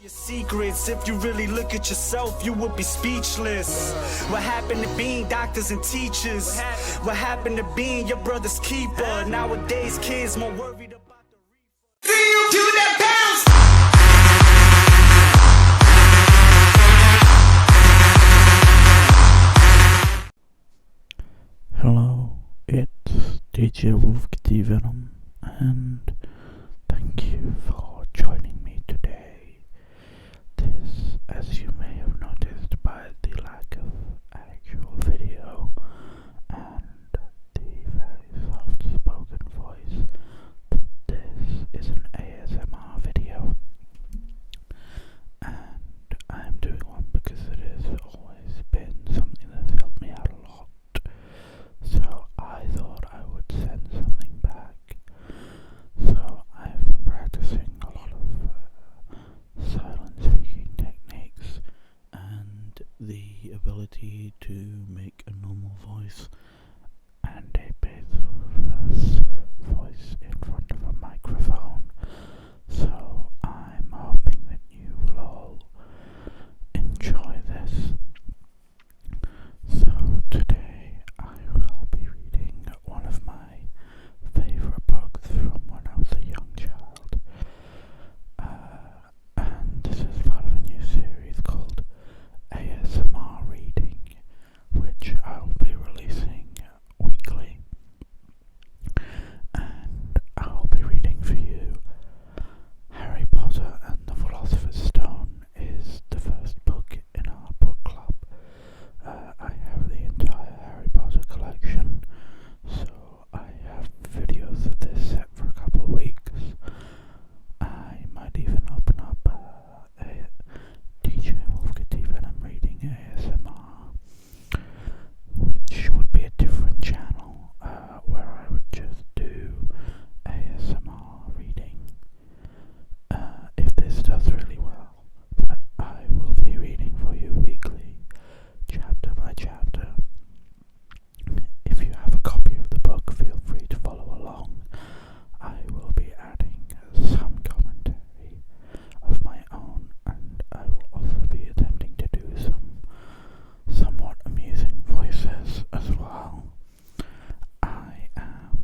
Your secrets, if you really look at yourself, you would be speechless. What happened to being doctors and teachers? What happened to being your brother's keeper? Nowadays, kids more worried about the reefer. Do that bounce! Hello, it's DJWolfKidDVenom, and thank you for joining me today. This, as you may have noticed by the lack of actual video and the very soft-spoken voice, that this is an ASMR video, and I'm doing one because it has always been something that's helped me out a lot. So I thought I would send something back. So I've been practicing a lot of silent speaking techniques and the ability to make a normal voice and a baseless voice in front of a microphone. So I'm hoping that you will all enjoy this. So today I will be reading one of my favorite books from when I was a young child. And this is part of a new series called ASMR Reading, which I'll be releasing weekly. And I'll be reading for you Harry Potter and the Philosopher's Stone is the first book in our book club. I have the entire Harry Potter collection, so I have videos of this set for a couple of weeks. I might even open up a DJWolfKidDVenom reading ASMR, which would be a different channel where I would just do ASMR reading. If this does really well, but I will be reading for you weekly, chapter by chapter. If you have a copy of the book, feel free to follow along. I will be adding some commentary of my own, and I will also be attempting to do some somewhat amusing voices as well. I am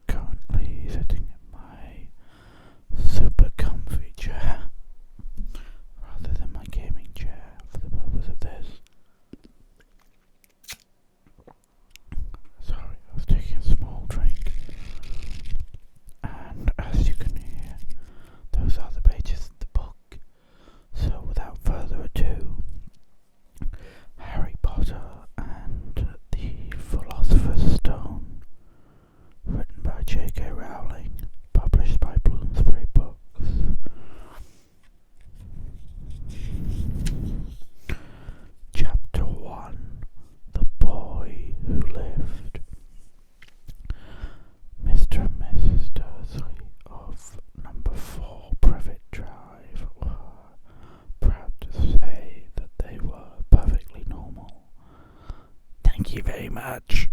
currently sitting in my super comfy chair rather than my gaming chair for the purpose of this. Sorry, I was taking a small drink, and as you can hear, those are the pages of the book. So without further ado, Harry Potter and the Philosopher's Stone, written by J.K. Rowling, published by Bloomsbury Books. Chapter 1, The Boy Who Lived. Mr. and Mrs. Dursley of number 4 Privet Drive were proud to say that they were perfectly normal. Thank you very much.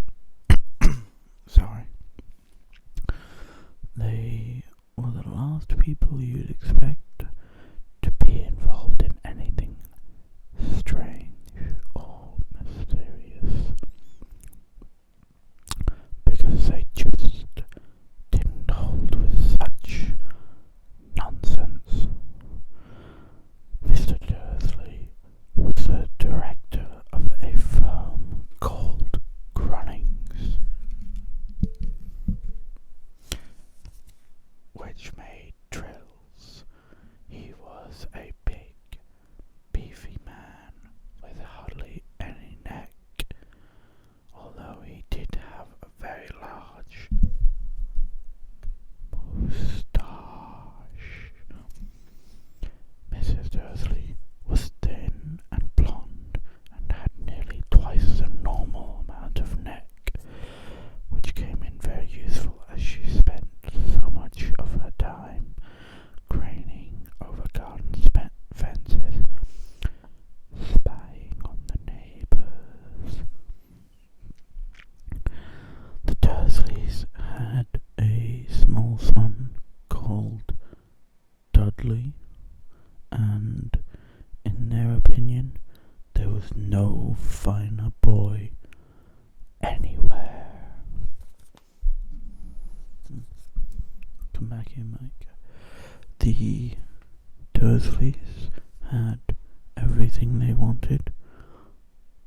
Sorry. They were the last people you'd expect to be involved in anything strange or mysterious, because they just didn't hold with such nonsense. Mr. Dursley was the director of a firm called Grunnings, which made drills You'll find a boy anywhere. Come back here, Mike. The Dursleys had everything they wanted,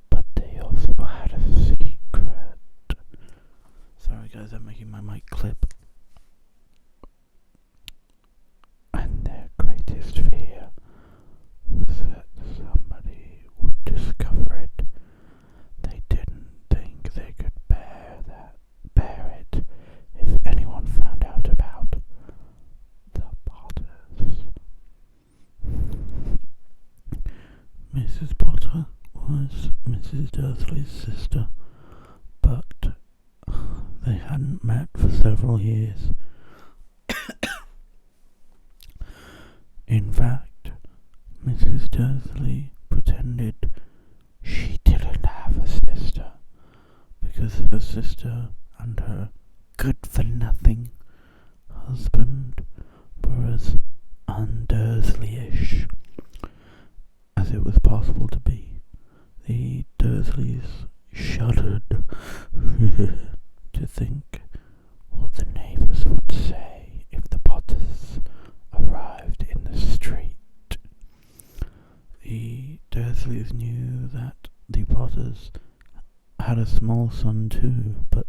but they also had a secret. Sorry guys, I'm making my mic clip. And their greatest fear was that somebody would discover it. They didn't think they could bear it if anyone found out about the Potters. Mrs. Potter was Mrs. Dursley's sister, but they hadn't met for several years. In fact, Mrs. Dursley pretended she didn't have a sister, because her sister and her good-for-nothing husband were as un-Dursleyish as it was possible to be. The Dursleys shuddered to think what the neighbours would say if the Potters arrived in the street. The Dursleys knew that the Potters had a small son too, but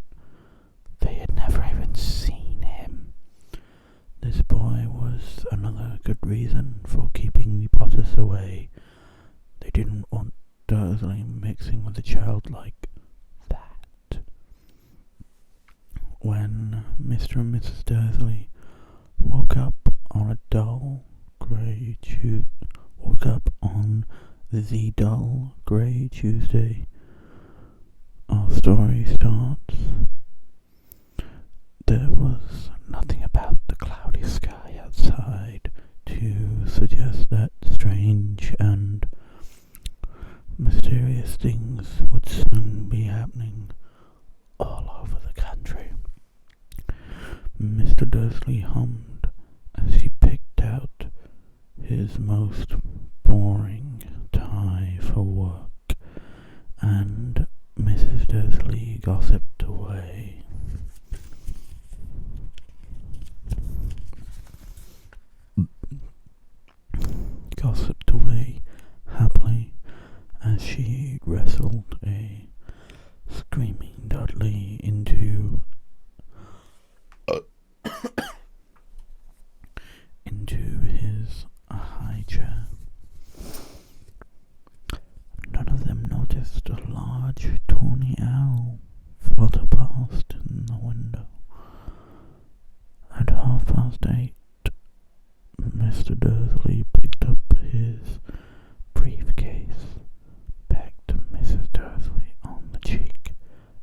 they had never even seen him. This boy was another good reason for keeping the Potters away. They didn't want Dursley mixing with a child like that. When Mr. and Mrs. Dursley woke up on the dull grey Tuesday, our story starts. There was nothing about the cloudy sky outside to suggest that strange and mysterious things would soon be happening all over the country. Mr. Dursley hummed as he picked out his most boring tie for work, and Mrs. Dursley gossiped away. Happily as she wrestled a screaming Dudley into his high chair. None of them noticed a large tawny owl flutter past in the window. At 8:30, Mr. Dursley picked up his briefcase, pecked Mrs. Dursley on the cheek,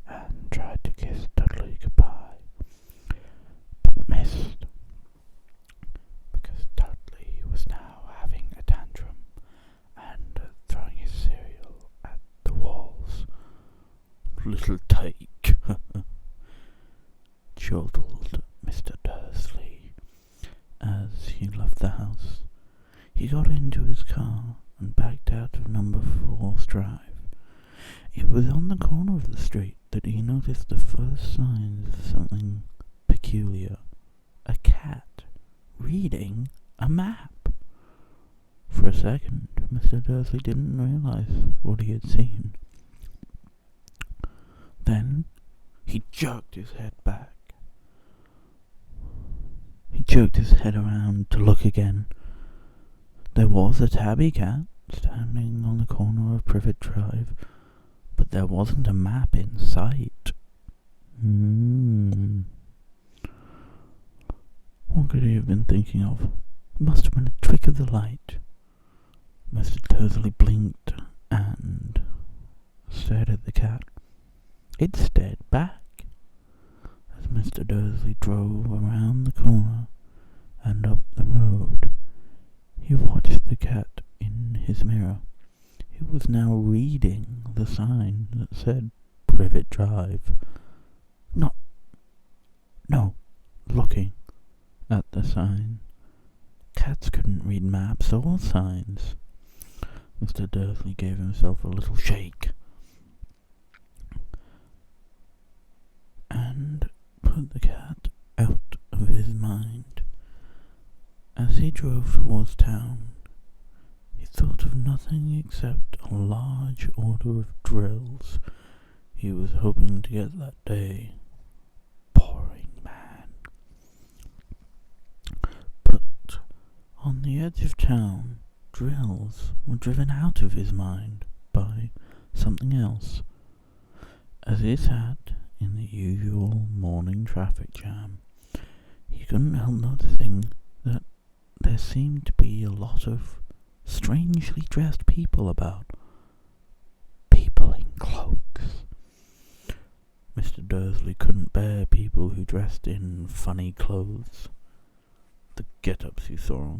and tried to kiss Dudley goodbye, but missed, because Dudley was now having a tantrum and throwing his cereal at the walls. "Little take," chortled Mr. Dursley as he left the house. He got into his car and backed out of number 4's drive. It was on the corner of the street that he noticed the first signs of something peculiar. A cat reading a map. For a second, Mr. Dursley didn't realize what he had seen. Then he jerked his head back. He jerked his head around to look again. There was a tabby cat standing on the corner of Privet Drive, but there wasn't a map in sight. What could he have been thinking of? It must have been a trick of the light. Mr. Dursley blinked and stared at the cat. It stared back. As Mr. Dursley drove around the corner and up the road, he watched the cat in his mirror. It was now reading the sign that said Privet Drive. Looking at the sign. Cats couldn't read maps or signs. Mr. Dursley gave himself a little shake put the cat out of his mind. As he drove towards town, he thought of nothing except a large order of drills he was hoping to get that day. Boring man. But on the edge of town, drills were driven out of his mind by something else. As he sat in the usual morning traffic jam, he couldn't help noticing that there seemed to be a lot of strangely dressed people about. People in cloaks. Mr. Dursley couldn't bear people who dressed in funny clothes. The get-ups you saw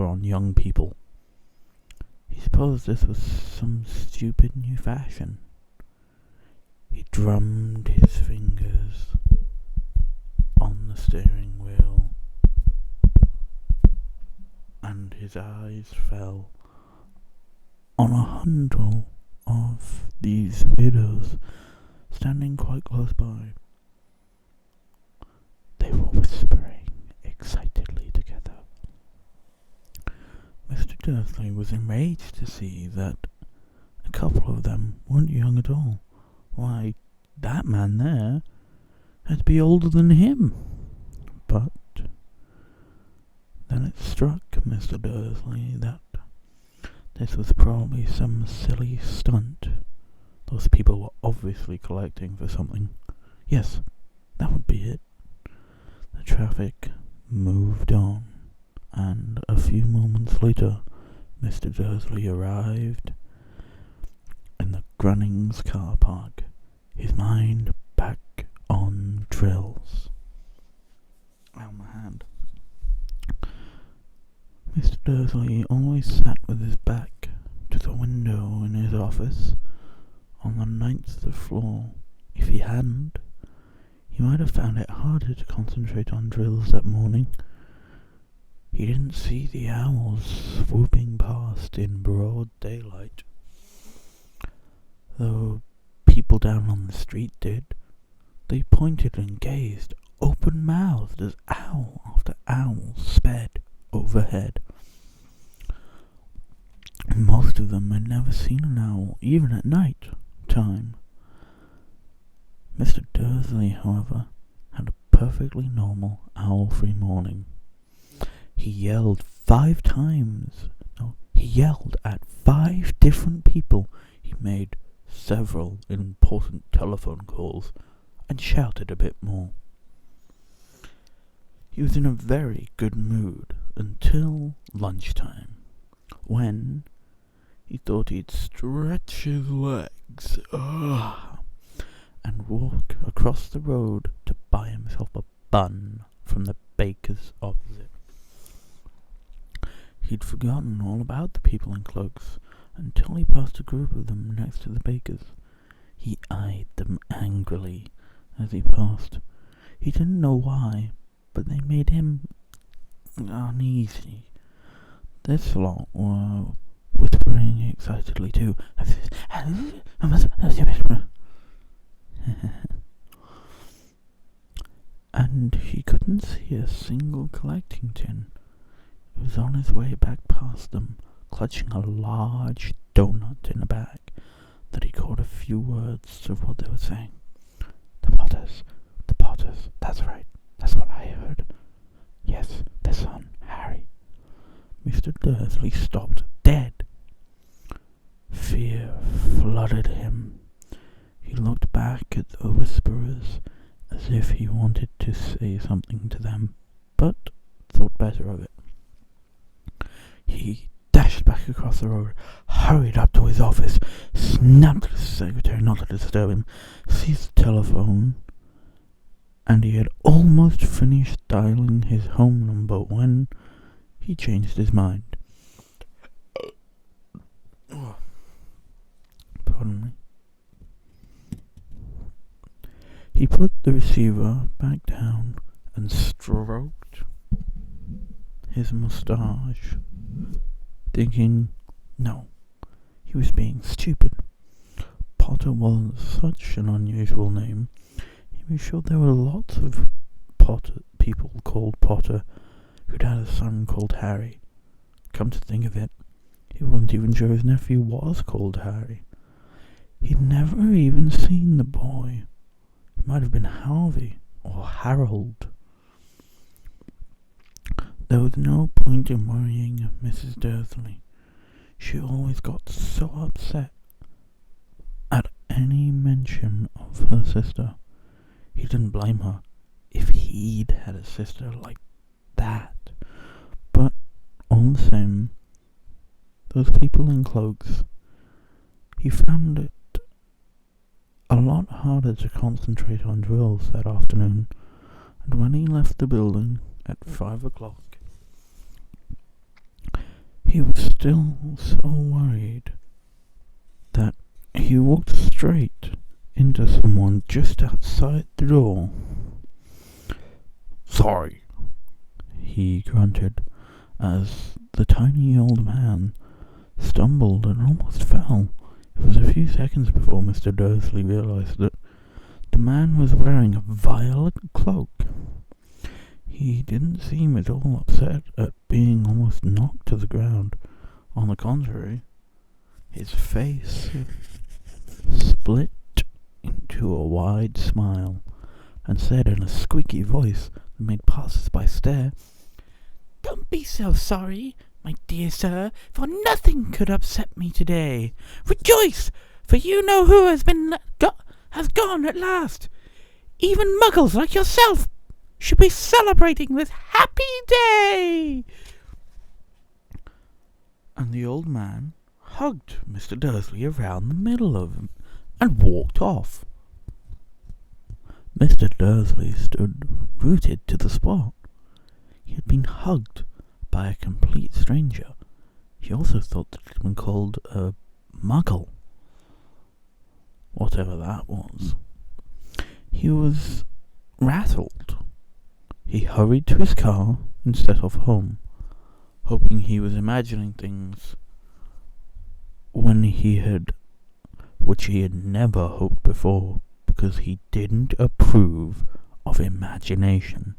on young people. He supposed this was some stupid new fashion. He drummed his fingers on the steering wheel, and his eyes fell on a hundred of these widows standing quite close by. They were whispering excitedly together. Mr. Dursley was enraged to see that a couple of them weren't young at all. Why, that man there had to be older than him. But then it struck Mr. Dursley that this was probably some silly stunt. Those people were obviously collecting for something. Yes, that would be it. The traffic moved on, and a few moments later, Mr. Dursley arrived in the Grunnings car park, his mind back on drills. Ow, my hand. Mr. Dursley always sat with his back to the window in his office on the 9th floor. If he hadn't, he might have found it harder to concentrate on drills that morning. He didn't see the owls swooping past in broad daylight, though people down on the street did. They pointed and gazed, open-mouthed, as owl after owl sped overhead. Most of them had never seen an owl, even at night time. Mr. Dursley, however, had a perfectly normal owl-free morning. He yelled 5 times. No, he yelled at 5 different people. He made several important telephone calls and shouted a bit more. He was in a very good mood until lunchtime, when he thought he'd stretch his legs and walk across the road to buy himself a bun from the baker's opposite. He'd forgotten all about the people in cloaks until he passed a group of them next to the baker's. He eyed them angrily as he passed. He didn't know why, but they made him uneasy. This lot were whispering excitedly too. And he couldn't see a single collecting tin. He was on his way back past them, clutching a large donut in a bag, that he caught a few words of what they were saying. The Potters, that's right, that's what I heard. Yes, their son, Harry. Mr. Dursley stopped dead. Fear flooded him. He looked back at the whisperers as if he wanted to say something to them, but thought better of it. He dashed back across the road, hurried up to his office, snapped at his secretary not to disturb him, seized the telephone, and he had almost finished dialing his home number when he changed his mind. Pardon me. He put the receiver back down and stroked his moustache, thinking, no, he was being stupid. Potter was such an unusual name, he was sure there were lots of people called Potter who'd had a son called Harry. Come to think of it, he wasn't even sure his nephew was called Harry. He'd never even seen the boy. It might have been Harvey or Harold. There was no point in worrying Mrs. Dursley. She always got so upset at any mention of her sister. He didn't blame her if he'd had a sister like that. But all the same, those people in cloaks, he found it a lot harder to concentrate on drills that afternoon, and when he left the building at 5 o'clock, he was still so worried that he walked straight into someone just outside the door. "Sorry," he grunted as the tiny old man stumbled and almost fell. It was a few seconds before Mr. Dursley realized that the man was wearing a violet cloak. He didn't seem at all upset at being almost knocked to the ground. On the contrary, his face split into a wide smile and said in a squeaky voice that made passers-by stare, "Don't be so sorry, my dear sir, for nothing could upset me today. Rejoice, for you know who has gone at last. Even muggles like yourself should be celebrating this happy day." And the old man hugged Mr. Dursley around the middle of him and walked off. Mr. Dursley stood rooted to the spot. He had been hugged by a complete stranger. He also thought that it had been called a muggle, whatever that was. He was rattled. He hurried to his car and set off home, hoping he was imagining things which he had never hoped before, because he didn't approve of imagination.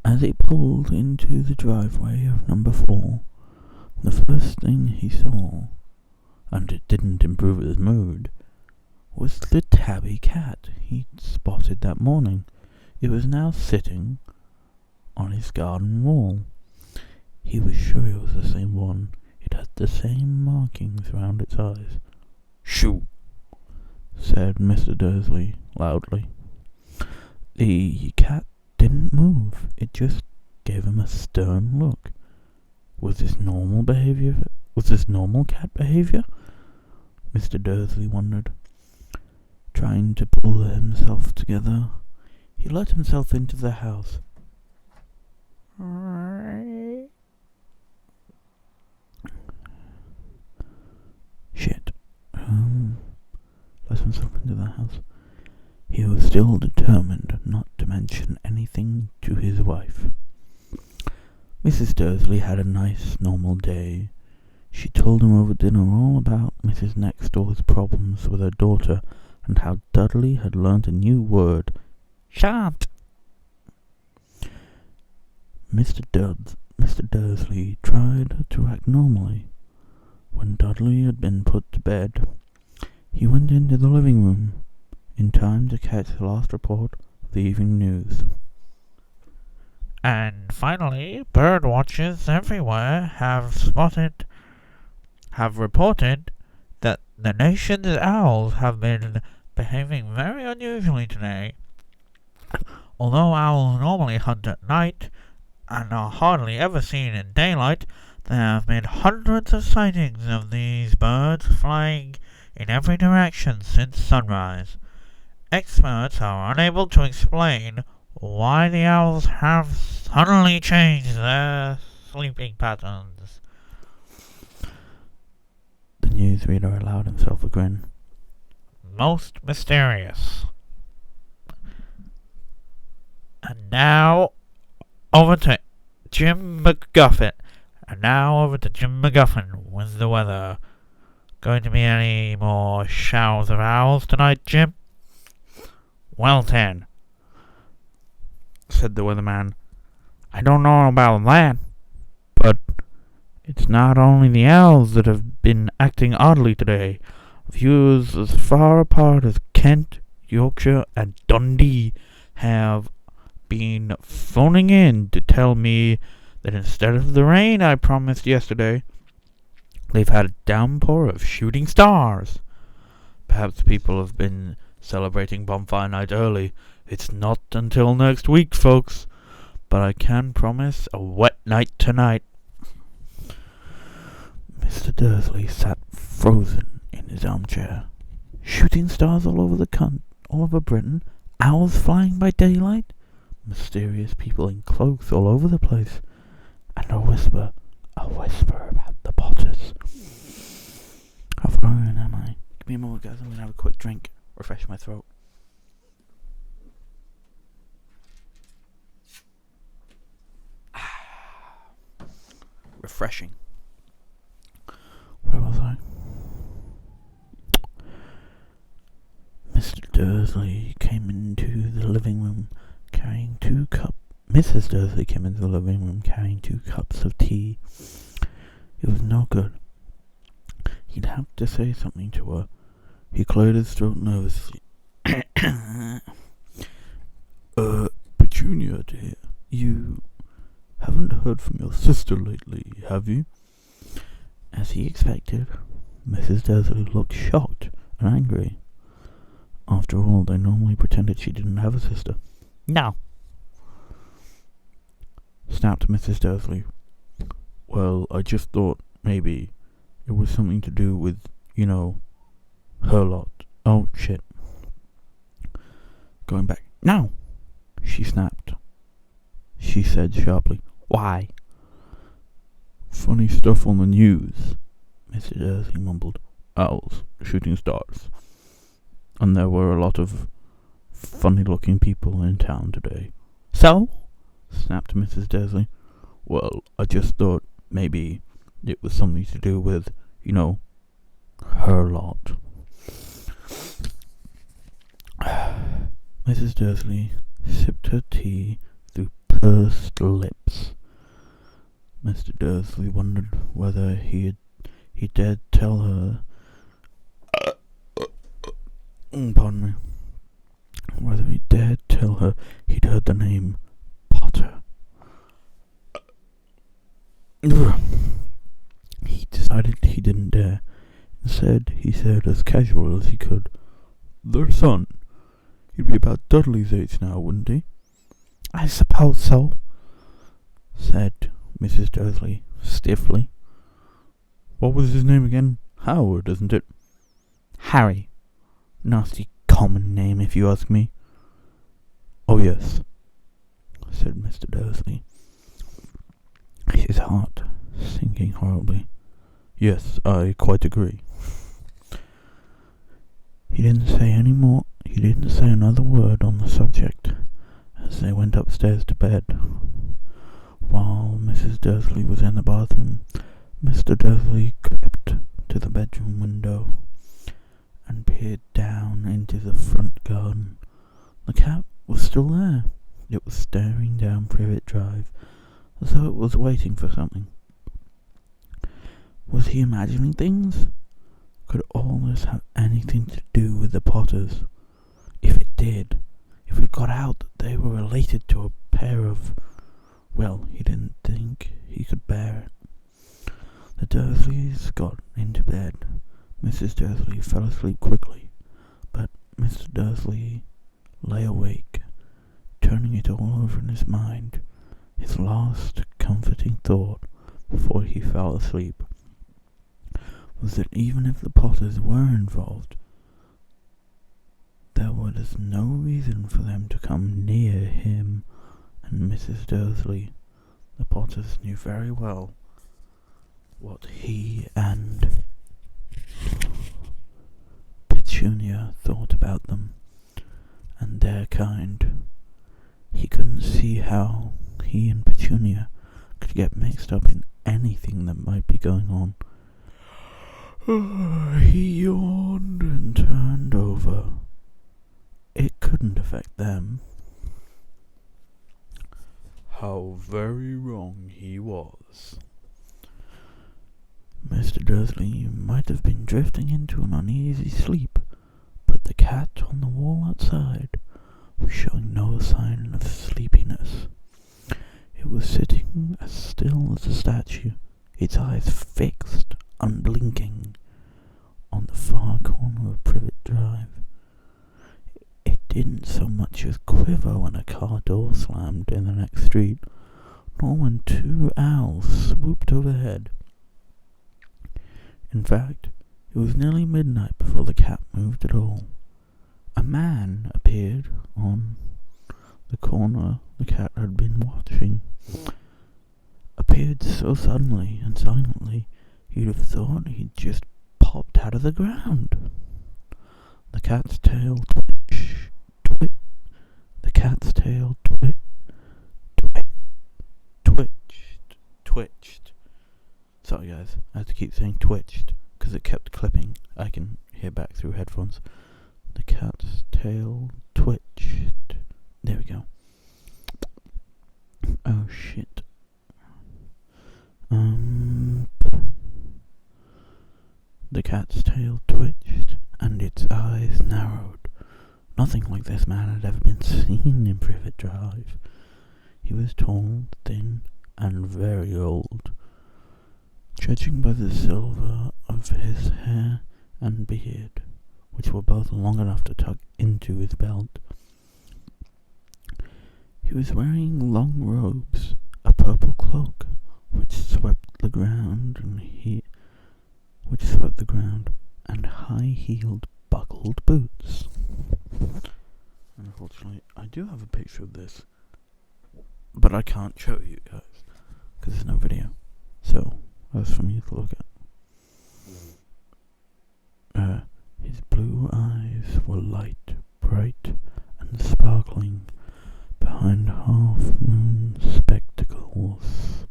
As he pulled into the driveway of number 4, the first thing he saw, and it didn't improve his mood, was the tabby cat he'd spotted that morning. It was now sitting on his garden wall. He was sure it was the same one. It had the same markings round its eyes. "Shoo!" said Mr. Dursley loudly. The cat didn't move. It just gave him a stern look. Was this normal behavior? Was this normal cat behavior? Mr. Dursley wondered. Trying to pull himself together, he let himself into the house. Shit. Let himself into the house. He was still determined not to mention anything to his wife. Mrs. Dursley had a nice, normal day. She told him over dinner all about Mrs. Nextdoor's problems with her daughter and how Dudley had learnt a new word. Shan't! Mr. Dursley tried to act normally. When Dudley had been put to bed, he went into the living room in time to catch the last report of the evening news. And finally, bird watchers everywhere have reported that the nation's owls have been behaving very unusually today. Although owls normally hunt at night and are hardly ever seen in daylight, there have been hundreds of sightings of these birds flying in every direction since sunrise. Experts are unable to explain why the owls have suddenly changed their sleeping patterns. The newsreader allowed himself a grin. Most mysterious. And now over to Jim McGuffin with the weather. Going to be any more showers of owls tonight, Jim? Well, Ted, said the weatherman, I don't know about that, but it's not only the owls that have been acting oddly today. Views as far apart as Kent, Yorkshire, and Dundee have been phoning in to tell me that instead of the rain I promised yesterday, they've had a downpour of shooting stars. Perhaps people have been celebrating bonfire night early. It's not until next week, folks, but I can promise a wet night tonight. Mr. Dursley sat frozen in his armchair. Shooting stars all over all over Britain, owls flying by daylight, mysterious people in cloaks all over the place, and a whisper about the Potters. How far in am I? Give me a moment, guys. I'm gonna have a quick drink, refresh my throat. Refreshing. Where was I? Mr. Dursley came into the living room carrying 2 cups. Mrs. Dursley came into the living room carrying 2 cups of tea. It was no good. He'd have to say something to her. He cleared his throat nervously. Petunia, dear, you haven't heard from your sister lately, have you? As he expected, Mrs. Dursley looked shocked and angry. After all, they normally pretended she didn't have a sister. No, snapped Mrs. Dursley. Well, I just thought maybe it was something to do with, her lot. Oh, shit. Going back. No, she snapped. She said sharply. Why? Funny stuff on the news, Mr. Dursley mumbled. Owls, shooting stars. And there were a lot of funny-looking people in town today. So? Snapped Mrs. Dursley. Well, I just thought maybe it was something to do with, her lot. Mrs. Dursley sipped her tea through pursed lips. Mr. Dursley wondered whether he dared tell her. Pardon me. Whether he dared tell her he'd heard the name Potter. He decided he didn't dare. Instead, he said as casual as he could, "Their son. He'd be about Dudley's age now, wouldn't he?" "I suppose so," said Mrs. Dursley stiffly. "What was his name again? Howard, isn't it?" "Harry. Nasty common name, if you ask me." "Oh, yes," said Mr. Dursley, his heart sinking horribly. "Yes, I quite agree." He didn't say any more. He didn't say another word on the subject as they went upstairs to bed. While Mrs. Dursley was in the bathroom, Mr. Dursley crept to the bedroom window and peered down into the front garden. The cat was still there. It was staring down Privet Drive as though it was waiting for something. Was he imagining things? Could all this have anything to do with the Potters? If it did, if it got out that they were related to a pair of... Well, he didn't think he could bear it. The Dursleys got into bed. Mrs. Dursley fell asleep quickly, but Mr. Dursley lay awake, turning it all over in his mind. His last comforting thought before he fell asleep was that even if the Potters were involved, there was no reason for them to come near him and Mrs. Dursley. The Potters knew very well what he and Petunia thought about them and their kind. He couldn't see how he and Petunia could get mixed up in anything that might be going on. He yawned and turned over. It couldn't affect them. How very wrong he was. Mr. Dursley might have been drifting into an uneasy sleep, but the cat on the wall outside was showing no sign of sleepiness. It was sitting as still as a statue, its eyes fixed, unblinking, on the far corner of Privet Drive. It didn't so much as quiver when a car door slammed in the next street, nor when two owls swooped overhead. In fact, it was nearly midnight before the cat moved at all. A man appeared on the corner the cat had been watching. Appeared so suddenly and silently, you'd have thought he'd just popped out of the ground. The cat's tail the cat's tail twitched. Sorry guys, I had to keep saying twitched, because it kept clipping. I can hear back through headphones. The cat's tail twitched. There we go. Oh shit. The cat's tail twitched, and its eyes narrowed. Nothing like this man had ever been seen in Privet Drive. He was tall, thin, and very old. Judging by the silver of his hair and beard, which were both long enough to tuck into his belt. He was wearing long robes, a purple cloak, which swept the ground, and high-heeled, buckled boots. Unfortunately, I do have a picture of this, but I can't show you guys because there's no video. So that's for me to look at. His blue eyes were light, bright, and sparkling behind half-moon spectacles.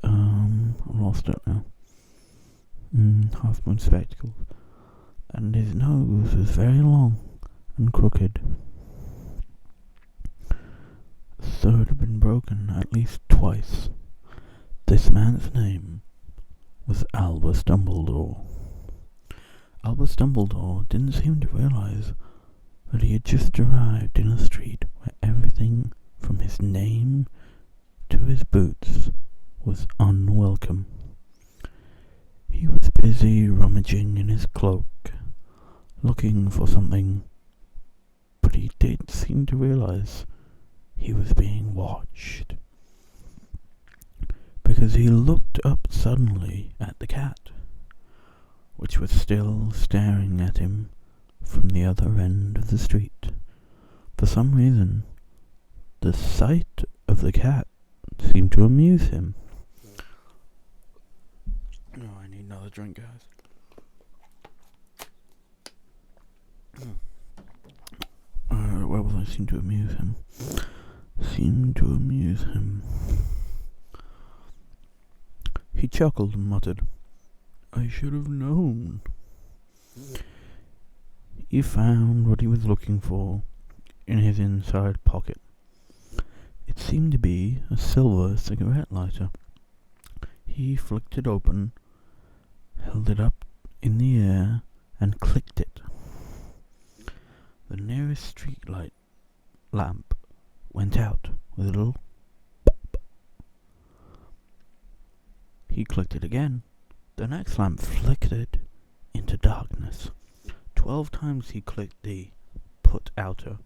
I lost it now. Half-moon spectacles. And his nose was very long and crooked. So it had been broken at least twice. This man's name was Albus Dumbledore. Albus Dumbledore didn't seem to realize that he had just arrived in a street where everything from his name to his boots was unwelcome. He was busy rummaging in his cloak, looking for something, but he did seem to realize he was being watched, because he looked up suddenly at the cat, which was still staring at him from the other end of the street. For some reason, the sight of the cat seemed to amuse him. Oh, I need another drink, guys. Where was I? Seemed to amuse him. He chuckled and muttered, "I should have known." He found what he was looking for in his inside pocket. It seemed to be a silver cigarette lighter. He flicked it open, held it up in the air, and clicked it. The nearest street light lamp went out with a little pop. He clicked it again. The next lamp flickered into darkness. 12 times he clicked the put outer,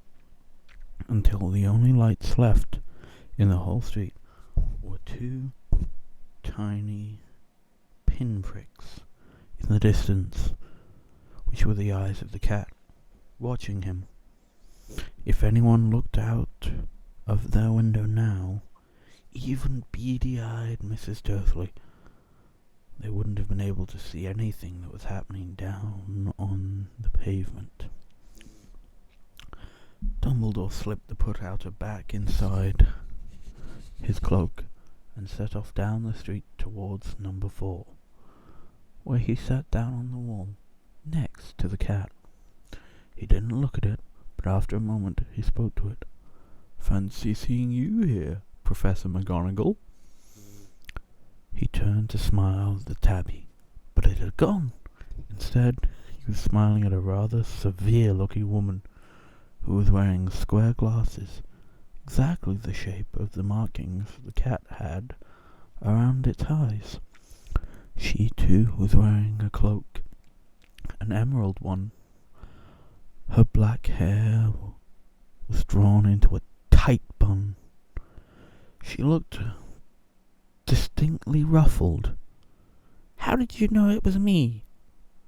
until the only lights left in the whole street were 2 tiny pinpricks in the distance, which were the eyes of the cat, watching him. If anyone looked out of their window now, even beady-eyed Mrs. Dursley, they wouldn't have been able to see anything that was happening down on the pavement. Dumbledore slipped the put-outer back inside his cloak and set off down the street towards number 4, where he sat down on the wall, next to the cat. He didn't look at it, but after a moment he spoke to it. "Fancy seeing you here, Professor McGonagall." He turned to smile at the tabby, but it had gone. Instead, he was smiling at a rather severe-looking woman who was wearing square glasses, exactly the shape of the markings the cat had around its eyes. She too was wearing a cloak, an emerald one. Her black hair was drawn into a tight bun. She looked distinctly ruffled. "How did you know it was me?"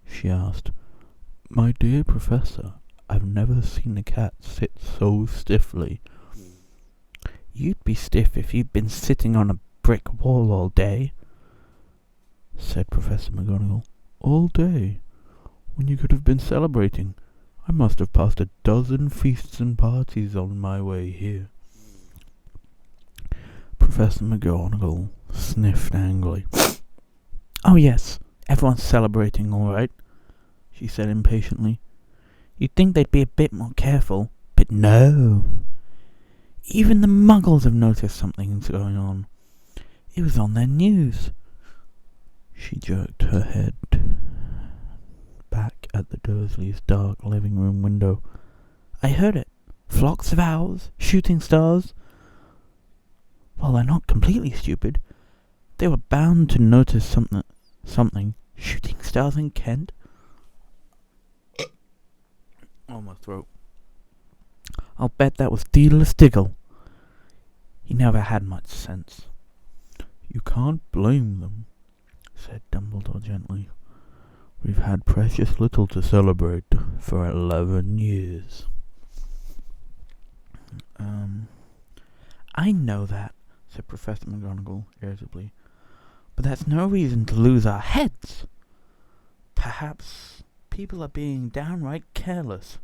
she asked. "My dear Professor, I've never seen a cat sit so stiffly." "You'd be stiff if you'd been sitting on a brick wall all day," said Professor McGonagall. "All day? When you could have been celebrating. I must have passed a dozen feasts and parties on my way here." Professor McGonagall sniffed angrily. "Oh yes, everyone's celebrating all right," she said impatiently. "You'd think they'd be a bit more careful, but no. Even the Muggles have noticed something's going on. It was on their news." She jerked her head back at the Dursleys' dark living room window. "I heard it. Flocks of owls, shooting stars. Well, they're not completely stupid. They were bound to notice something. Shooting stars in Kent?" Oh, my throat. "I'll bet that was Daedalus Diggle. He never had much sense." "You can't blame them," said Dumbledore gently. "We've had precious little to celebrate for 11 years. "I know that," said Professor McGonagall irritably. "But that's no reason to lose our heads. Perhaps people are being downright careless.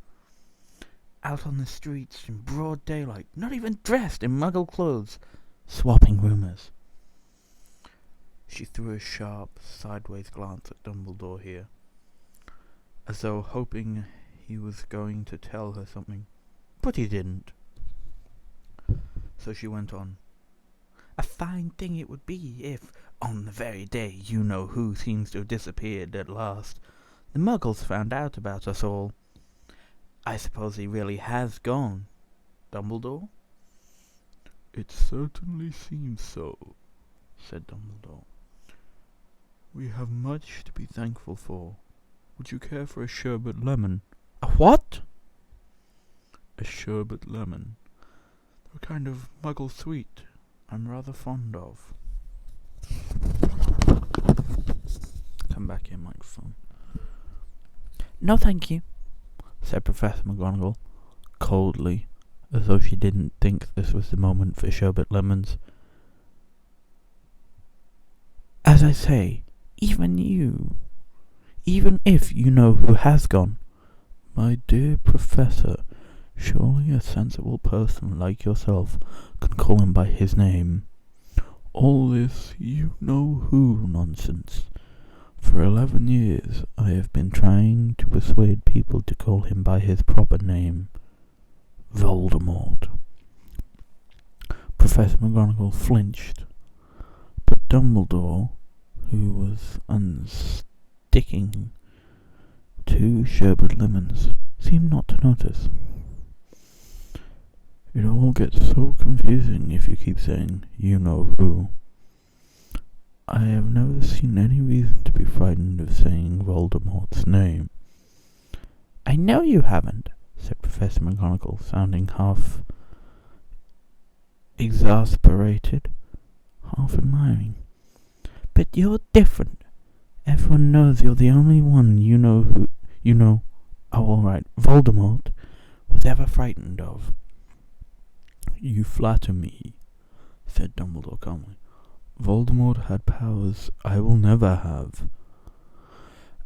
Out on the streets in broad daylight, not even dressed in Muggle clothes, swapping rumours." She threw a sharp, sideways glance at Dumbledore here, as though hoping he was going to tell her something, but he didn't. So she went on. "A fine thing it would be if, on the very day you-know-who seems to have disappeared at last, the Muggles found out about us all. I suppose he really has gone, Dumbledore?" "It certainly seems so," said Dumbledore. "We have much to be thankful for. Would you care for a sherbet lemon?" "A what?" "A sherbet lemon. They're a kind of Muggle sweet I'm rather fond of." Come back here, microphone. "No, thank you," said Professor McGonagall, coldly, as though she didn't think this was the moment for sherbet lemons. "As I say, even if you know who has gone." "My dear Professor, surely a sensible person like yourself can call him by his name. All this you-know-who nonsense. For 11 years I have been trying to persuade people to call him by his proper name. Voldemort." Professor McGonagall flinched, but Dumbledore, who was unsticking 2 sherbet lemons, seemed not to notice. "It all gets so confusing if you keep saying you-know-who. I have never seen any reason to be frightened of saying Voldemort's name." "I know you haven't," said Professor McGonagall, sounding half exasperated, half admiring. "But you're different. Everyone knows you're the only one oh, all right, Voldemort was ever frightened of." "You flatter me," said Dumbledore calmly. "Voldemort had powers I will never have."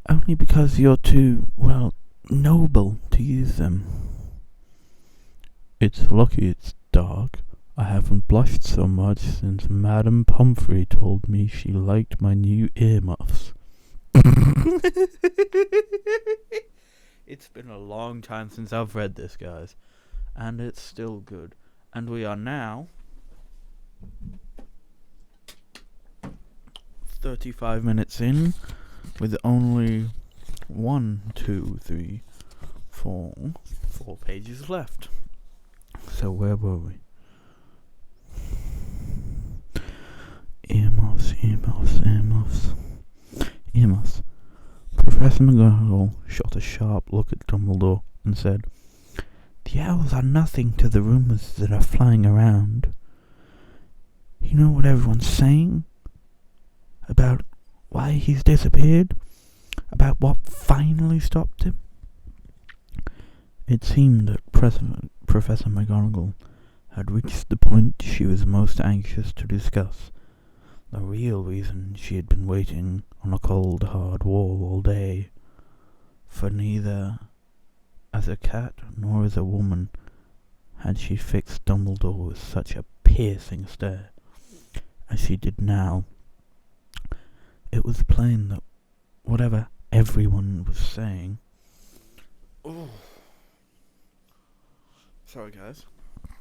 "Only because you're too, noble to use them." "It's lucky it's dark. I haven't blushed so much since Madame Pumphrey told me she liked my new earmuffs. It's been a long time since I've read this, guys, and it's still good. And we are now 35 minutes in, with only 4 pages left. So where were we? Earmuffs. Professor McGonagall shot a sharp look at Dumbledore and said, "The owls are nothing to the rumours that are flying around. You know what everyone's saying? About why he's disappeared? About what finally stopped him?" It seemed that Professor McGonagall had reached the point she was most anxious to discuss. The real reason she had been waiting on a cold, hard wall all day. For neither as a cat nor as a woman had she fixed Dumbledore with such a piercing stare as she did now. It was plain that whatever everyone was saying... Oh. Sorry, guys.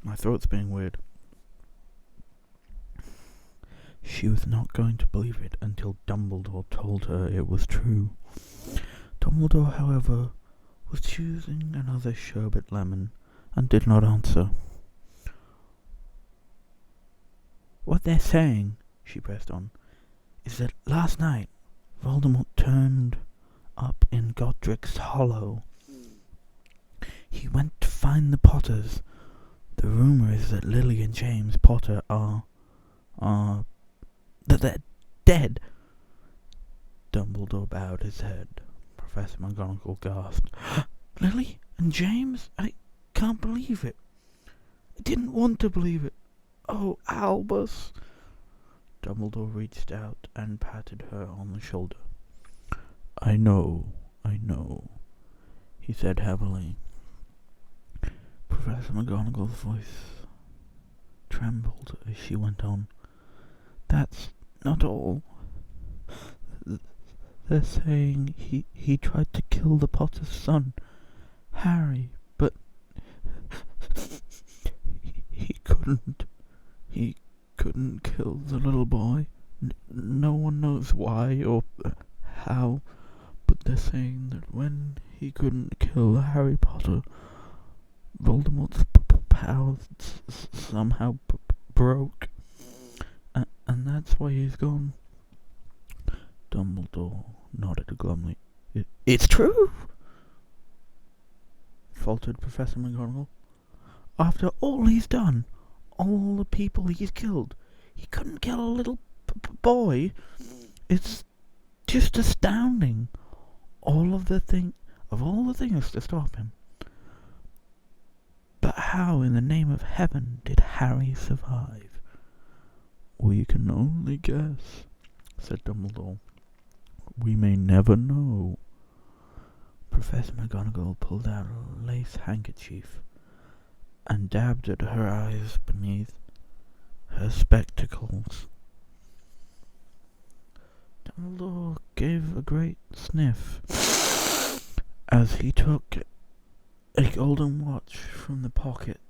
My throat's being weird. She was not going to believe it until Dumbledore told her it was true. Dumbledore, however, was choosing another sherbet lemon and did not answer. "What they're saying," she pressed on, "is that last night Voldemort turned up in Godric's Hollow. He went to find the Potters. The rumour is that Lily and James Potter that they're dead." Dumbledore bowed his head. Professor McGonagall gasped. "Lily and James? I can't believe it. I didn't want to believe it. Oh, Albus." Dumbledore reached out and patted her on the shoulder. I know, he said heavily. Professor McGonagall's voice trembled as she went on. "That's not all. They're saying he tried to kill the Potter's son, Harry, but he couldn't. He couldn't kill the little boy. No one knows why or how, but they're saying that when he couldn't kill Harry Potter, Voldemort's powers somehow broke, and that's why he's gone." Dumbledore nodded glumly. It's true?" faltered Professor McGonagall. "After all he's done, all the people he's killed, he couldn't kill a little boy? It's just astounding. All the things to stop him. But how in the name of heaven did Harry survive?" "We can only guess," said Dumbledore. "We may never know." Professor McGonagall pulled out a lace handkerchief and dabbed at her eyes beneath her spectacles. Dumbledore gave a great sniff as he took a golden watch from his pocket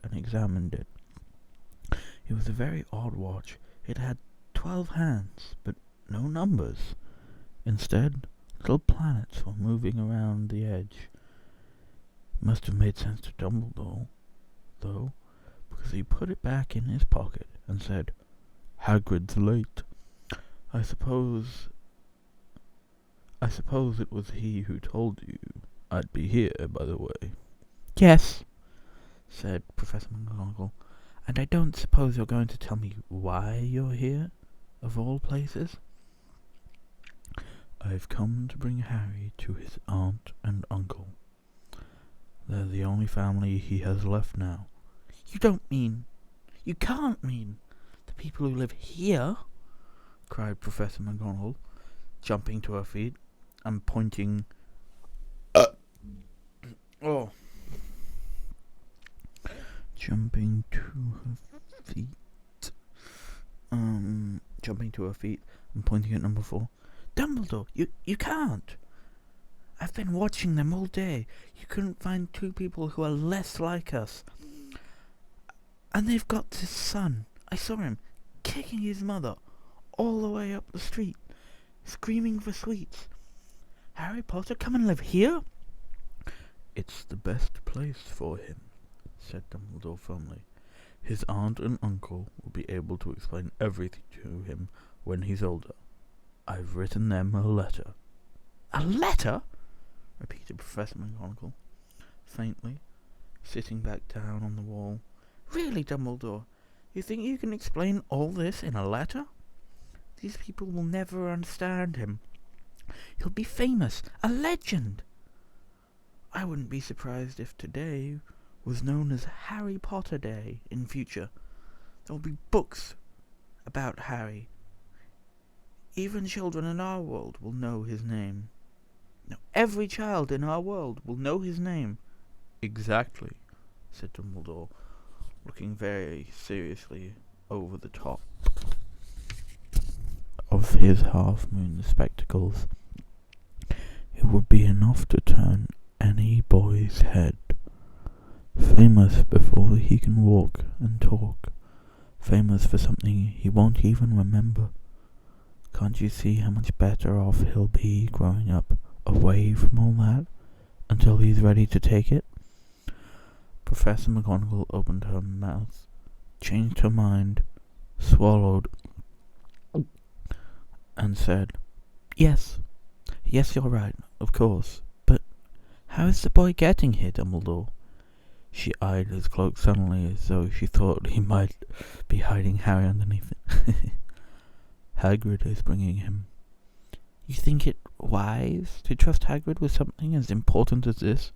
and examined it. It was a very odd watch. It had 12 hands, but no numbers. Instead, little planets were moving around the edge. It must have made sense to Dumbledore, though, because he put it back in his pocket and said, "Hagrid's late. I suppose it was he who told you I'd be here, by the way." "Yes," said Professor McGonagall, "and I don't suppose you're going to tell me why you're here, of all places?" "I've come to bring Harry to his aunt and uncle. They're the only family he has left now." You can't mean the people who live here?" cried Professor McGonagall, jumping to her feet and pointing... jumping to her feet and pointing at number 4. Dumbledore, you can't! I've been watching them all day. You couldn't find 2 people who are less like us. And they've got this son. I saw him kicking his mother all the way up the street, screaming for sweets. Harry Potter, come and live here? It's the best place for him, said Dumbledore firmly. His aunt and uncle will be able to explain everything to him when he's older. I've written them a letter. A letter? Repeated Professor McGonagall, faintly, sitting back down on the wall. Really, Dumbledore? You think you can explain all this in a letter? These people will never understand him. He'll be famous, a legend. I wouldn't be surprised if today was known as Harry Potter Day in future. There will be books about Harry. Even children in our world will know his name. No, every child in our world will know his name. Exactly, said Dumbledore, looking very seriously over the top of his half-moon spectacles. It would be enough to turn any boy's head. Famous before he can walk and talk. Famous for something he won't even remember. Can't you see how much better off he'll be growing up away from all that until he's ready to take it? Professor McGonagall opened her mouth, changed her mind, swallowed, and said, Yes, you're right, of course. But how is the boy getting here, Dumbledore? She eyed his cloak suddenly as though she thought he might be hiding Harry underneath it. Hagrid is bringing him. You think it wise to trust Hagrid with something as important as this?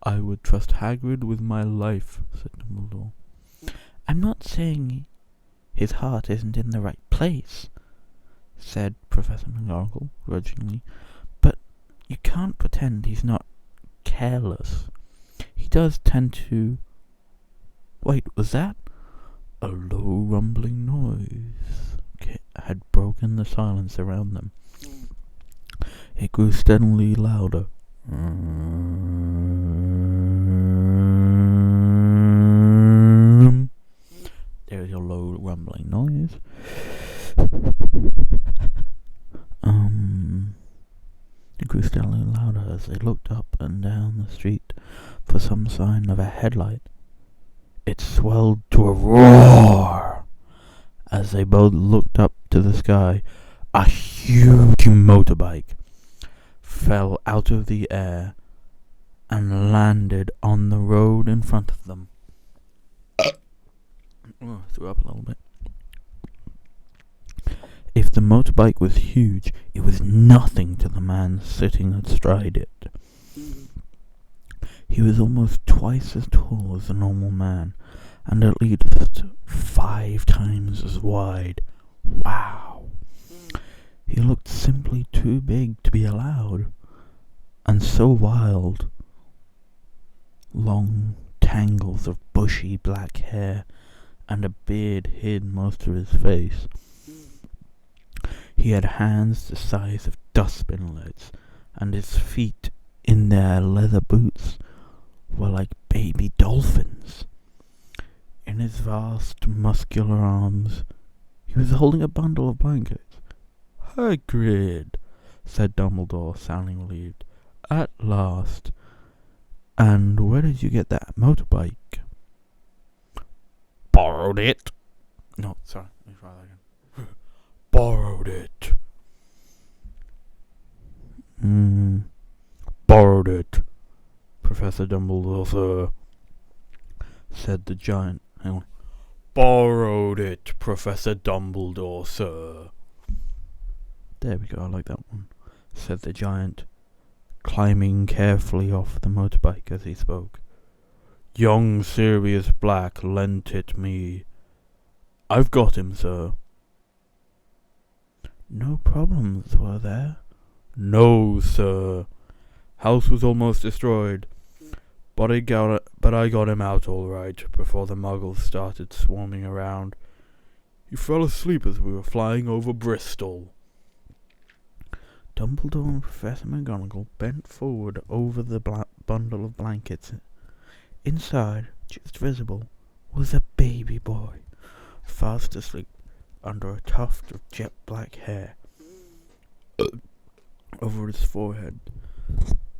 I would trust Hagrid with my life, said Dumbledore. I'm not saying his heart isn't in the right place, said Professor McGonagall grudgingly, but you can't pretend he's not careless. He does tend to... Wait, was that? A low rumbling noise had broken the silence around them. It grew steadily louder. There's your low rumbling noise. It grew steadily louder as they looked up and down the street for some sign of a headlight. It swelled to a roar as they both looked up to the sky. A huge motorbike fell out of the air and landed on the road in front of them. Threw up a little bit. If the motorbike was huge, it was nothing to the man sitting astride it. He was almost twice as tall as a normal man, and at least 5 times as wide. Wow! He looked simply too big to be allowed, and so wild. Long tangles of bushy black hair and a beard hid most of his face. He had hands the size of dustbin lids, and his feet, in their leather boots, were like baby dolphins. In his vast, muscular arms, he was holding a bundle of blankets. Hagrid, said Dumbledore, sounding relieved. At last. And where did you get that motorbike? Borrowed it. No, sorry, let me try that again. Borrowed it. Borrowed it, Professor Dumbledore, sir, said the giant. Hang on. Borrowed it, Professor Dumbledore, sir. There we go, I like that one, said the giant, climbing carefully off the motorbike as he spoke. Young Sirius Black lent it me. I've got him, sir. No problems, were there? No, sir. House was almost destroyed, But I got him out all right before the muggles started swarming around. He fell asleep as we were flying over Bristol. Dumbledore and Professor McGonagall bent forward over the bundle of blankets. Inside, just visible, was a baby boy, fast asleep under a tuft of jet black hair. Over his forehead,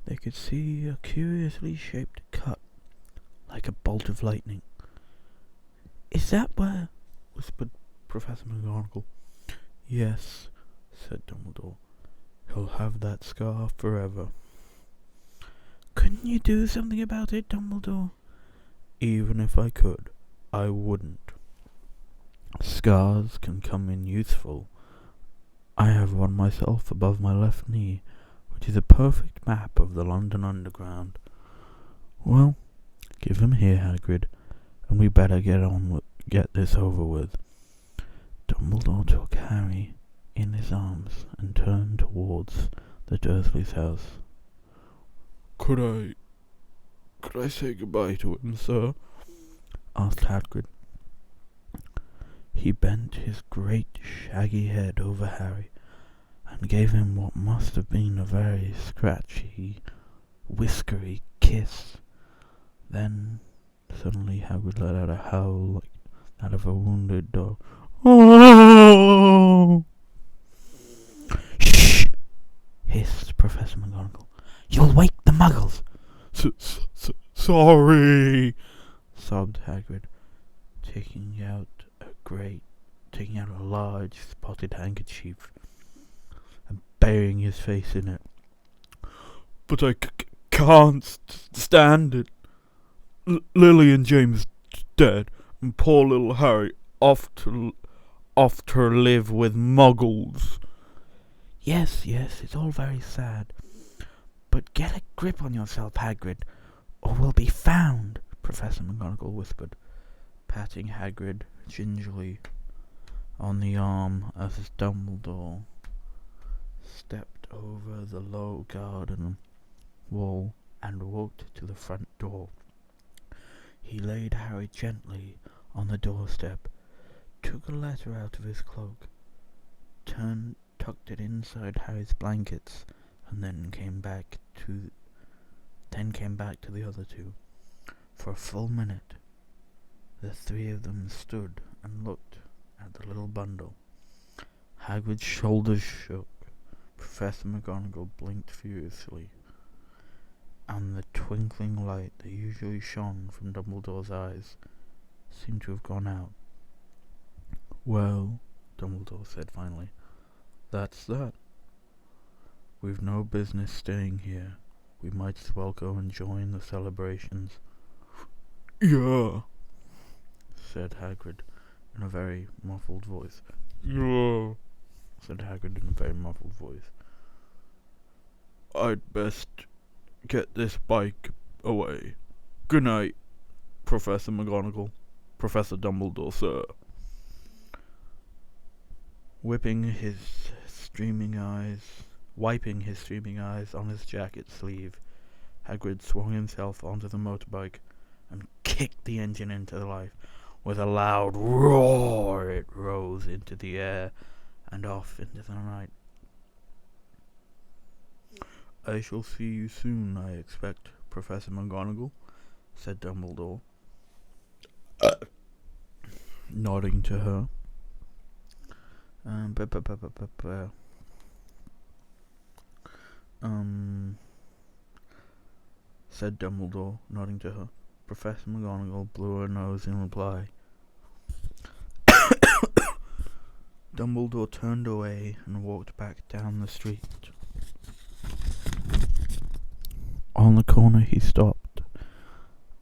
they could see a curiously shaped cut, like a bolt of lightning. "Is that where?" whispered Professor McGonagall. "Yes," said Dumbledore. "He'll have that scar forever." "Couldn't you do something about it, Dumbledore?" "Even if I could, I wouldn't. Scars can come in useful. I have one myself above my left knee, which is a perfect map of the London Underground." "Well, give him here, Hagrid, and we better get this over with." Dumbledore took Harry in his arms and turned towards the Dursleys' house. Could I say goodbye to him, sir?" asked Hagrid. He bent his great shaggy head over Harry and gave him what must have been a very scratchy, whiskery kiss. Then suddenly Hagrid let out a howl like that of a wounded dog. "Oh!" "Shh!" hissed Professor McGonagall. "You'll wake the muggles." Sorry," sobbed Hagrid, taking out a large spotted handkerchief and burying his face in it. "But I can't stand it. Lily and James dead, and poor little Harry off to live with muggles." Yes, it's all very sad. But get a grip on yourself, Hagrid, or we'll be found," Professor McGonagall whispered, patting Hagrid gingerly on the arm as Dumbledore stepped over the low garden wall and walked to the front door. He laid Harry gently on the doorstep, took a letter out of his cloak, tucked it inside Harry's blankets, and then came back to the other two. For a full minute, the three of them stood and looked at the little bundle. Hagrid's shoulders shook. Professor McGonagall blinked furiously, and the twinkling light that usually shone from Dumbledore's eyes seemed to have gone out. "Well," Dumbledore said finally, "that's that. We've no business staying here. We might as well go and join the celebrations." "Yeah," said Hagrid in a very muffled voice. "Yeah," said Hagrid in a very muffled voice. "I'd best get this bike away. Good night, Professor McGonagall. Professor Dumbledore, sir." Wiping his streaming eyes on his jacket sleeve, Hagrid swung himself onto the motorbike and kicked the engine into life. With a loud roar, it rose into the air and off into the night. "I shall see you soon, I expect, Professor McGonagall," said Dumbledore, nodding to her. Said Dumbledore, nodding to her. Professor McGonagall blew her nose in reply. Dumbledore turned away and walked back down the street. On the corner he stopped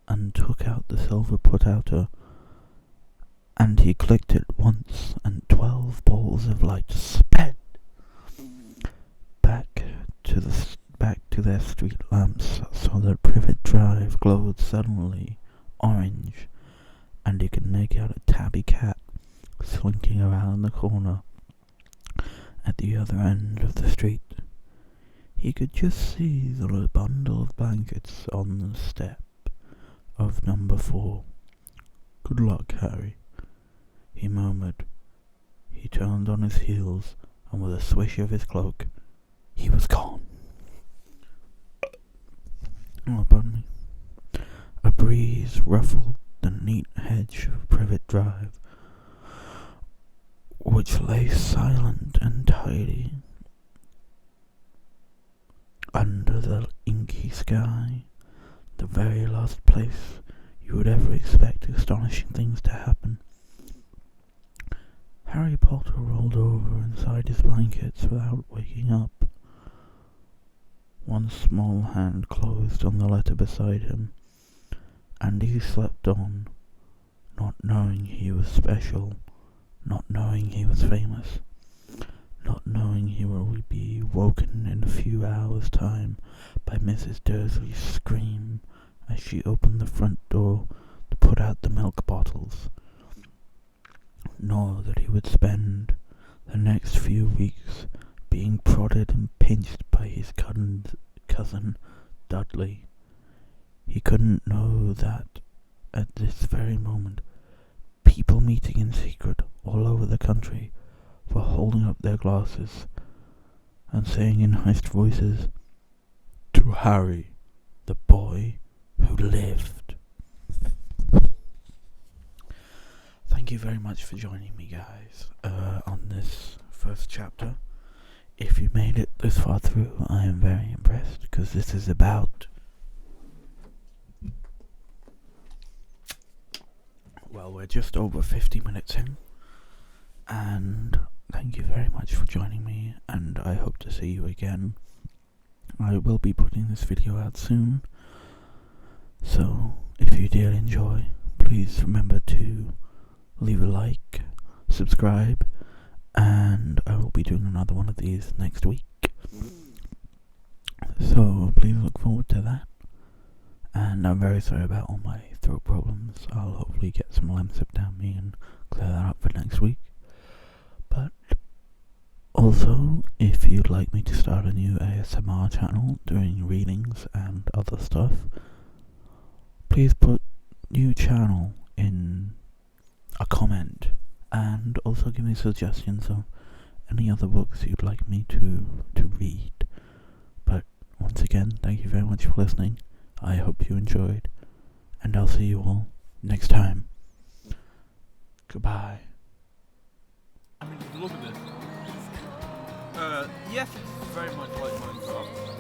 and took out the silver put-outer, and he clicked it once, and 12 balls of light sped back to their street lamps, so that Privet Drive glowed suddenly orange, and he could make out a tabby cat slinking around the corner at the other end of the street. He could just see the little bundle of blankets on the step. of number 4. "Good luck, Harry," he murmured. He turned on his heels, and with a swish of his cloak, he was gone. Oh, pardon me. A breeze ruffled the neat hedge of Privet Drive, which lay silent and tidy under the inky sky, the very last place you would ever expect astonishing things to happen. Harry Potter rolled over inside his blankets without waking up. One small hand closed on the letter beside him, and he slept on, not knowing he was special, not knowing he was famous, not knowing he will be woken in a few hours' time by Mrs. Dursley's scream as she opened the front door to put out the milk bottles, nor that he would spend the next few weeks being prodded and pinched by his cousin Dudley. He couldn't know that at this very moment people meeting in secret all over the country were holding up their glasses and saying in hushed voices, "To Harry, the boy who lived." Thank you very much for joining me, guys, on this first chapter. If you made it this far through, I am very impressed, because this is about... well, we're just over 50 minutes in, and thank you very much for joining me, and I hope to see you again. I will be putting this video out soon, so if you did enjoy, please remember to leave a like, subscribe, and I will be doing another one of these next week. So please look forward to that. And I'm very sorry about all my throat problems. I'll hopefully get some Lemsip down me and clear that up for next week. But also, if you'd like me to start a new ASMR channel doing readings and other stuff, please put new channel in a comment, and also give me suggestions of any other books you'd like me to read. But once again, thank you very much for listening. I hope you enjoyed, and I'll see you all next time. Goodbye. I mean, look at this. Yes, it's very much like Minecraft.